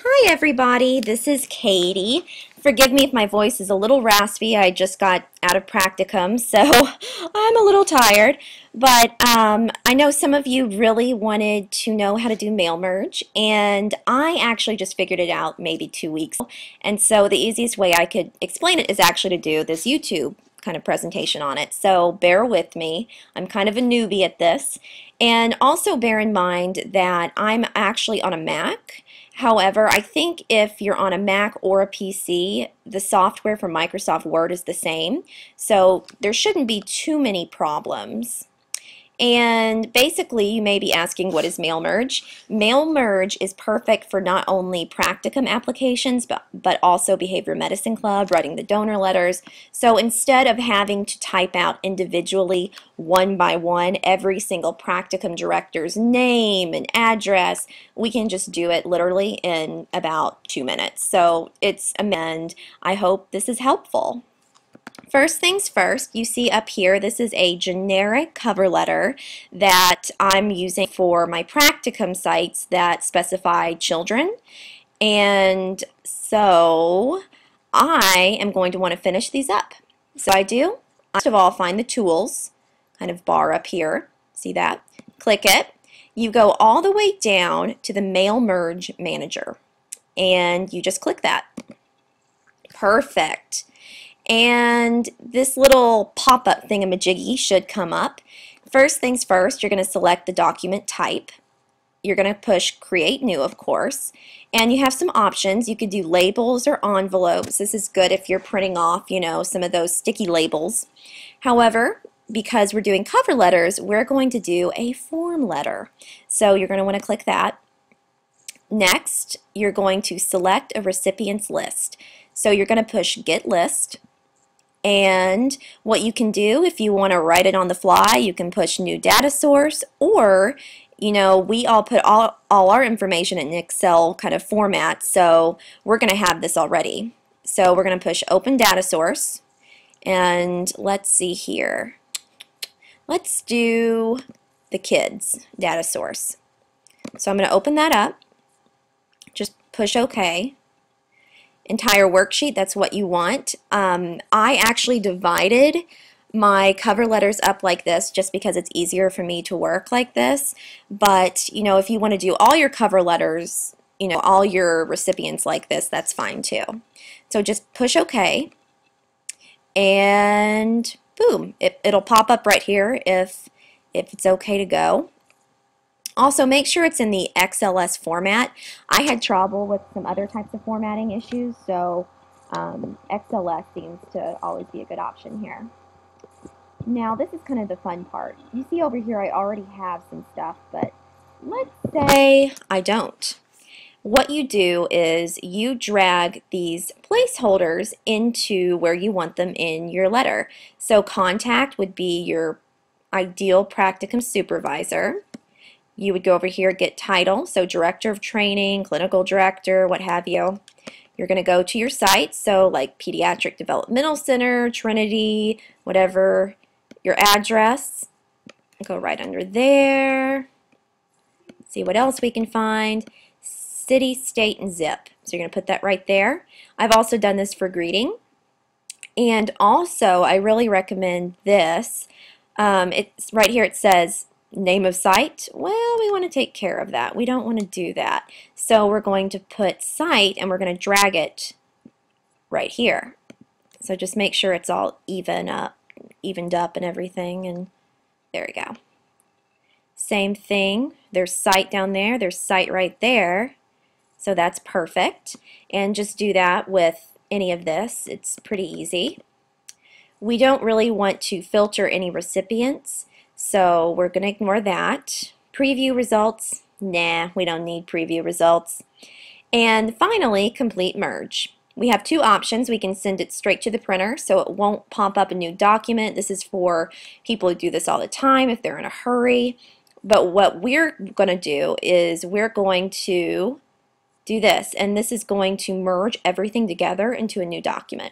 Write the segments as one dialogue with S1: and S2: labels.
S1: Hi everybody, this is Katie. Forgive me if my voice is a little raspy. I just got out of practicum, so I'm a little tired. But I know some of you really wanted to know how to do mail merge, and I actually just figured it out maybe 2 weeks ago. And so the easiest way I could explain it is actually to do this YouTube kind of presentation on it. So bear with me. I'm kind of a newbie at this. And also bear in mind that I'm actually on a Mac. However, I think if you're on a Mac or a PC, the software for Microsoft Word is the same. So there shouldn't be too many problems. And basically, you may be asking, what is mail merge? Mail merge is perfect for not only practicum applications, but also behavior medicine club, writing the donor letters. So instead of having to type out individually, one by one, every single practicum director's name and address, we can just do it literally in about 2 minutes. So it's and I hope this is helpful. First things first, you see up here, this is a generic cover letter that I'm using for my practicum sites that specify children. And so I am going to want to finish these up. So I do. First of all, find the tools, kind of bar up here. See that? Click it. You go all the way down to the Mail Merge Manager. And you just click that. Perfect. And this little pop-up thingamajiggy should come up. First things first, you're going to select the document type. You're going to push Create New, of course. And you have some options. You could do labels or envelopes. This is good if you're printing off, some of those sticky labels. However, because we're doing cover letters, we're going to do a form letter. So you're going to want to click that. Next, you're going to select a recipient's list. So you're going to push Get List. And what you can do if you want to write it on the fly, you can push New Data Source, or we all put all our information in Excel kind of format, so we're going to have this already. So we're going to push Open Data Source, and let's see here. Let's do the kids data source. So I'm going to open that up. Just push OK. Entire worksheet, that's what you want. I actually divided my cover letters up like this just because it's easier for me to work like this. But, if you want to do all your cover letters, all your recipients like this, that's fine too. So just push OK. And boom, it'll pop up right here if it's okay to go. Also, make sure it's in the XLS format. I had trouble with some other types of formatting issues, so XLS seems to always be a good option here. Now, this is kind of the fun part. You see over here I already have some stuff, but let's say I don't. What you do is you drag these placeholders into where you want them in your letter. So contact would be your ideal practicum supervisor. You would go over here, get title, so director of training, clinical director, what have you. You're going to go to your site, so like Pediatric Developmental Center, Trinity, whatever, your address. Go right under there. See what else we can find. City, state, and zip. So you're going to put that right there. I've also done this for greeting. And also, I really recommend this. It's right here, it says name of site. Well, we want to take care of that. We don't want to do that. So we're going to put site and we're going to drag it right here. So just make sure it's all evened up and everything, and there we go. Same thing. There's site down there. There's site right there. So that's perfect. And just do that with any of this. It's pretty easy. We don't really want to filter any recipients, so we're going to ignore that. Preview results, nah, we don't need preview results. And finally, complete merge. We have two options. We can send it straight to the printer so it won't pop up a new document. This is for people who do this all the time if they're in a hurry. But what we're going to do is we're going to do this, and this is going to merge everything together into a new document.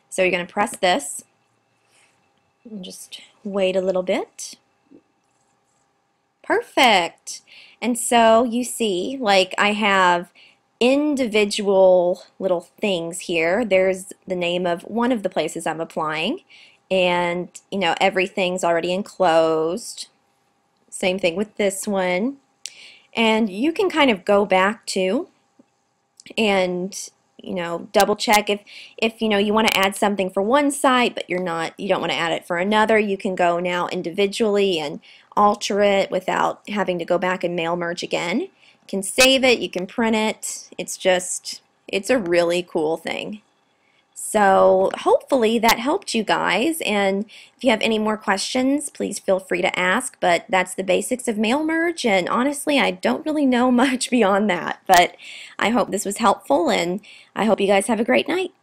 S1: So you're going to press this and just wait a little bit. Perfect. And so you see, like I have individual little things here. There's the name of one of the places I'm applying, and everything's already enclosed. Same thing with this one. And you can kind of go back to and double check if you want to add something for one site but you don't want to add it for another. You can go now individually and alter it without having to go back and mail merge again. You can save it, you can print it. It's a really cool thing. So hopefully that helped you guys, and if you have any more questions, please feel free to ask, but that's the basics of mail merge, and honestly, I don't really know much beyond that, but I hope this was helpful, and I hope you guys have a great night.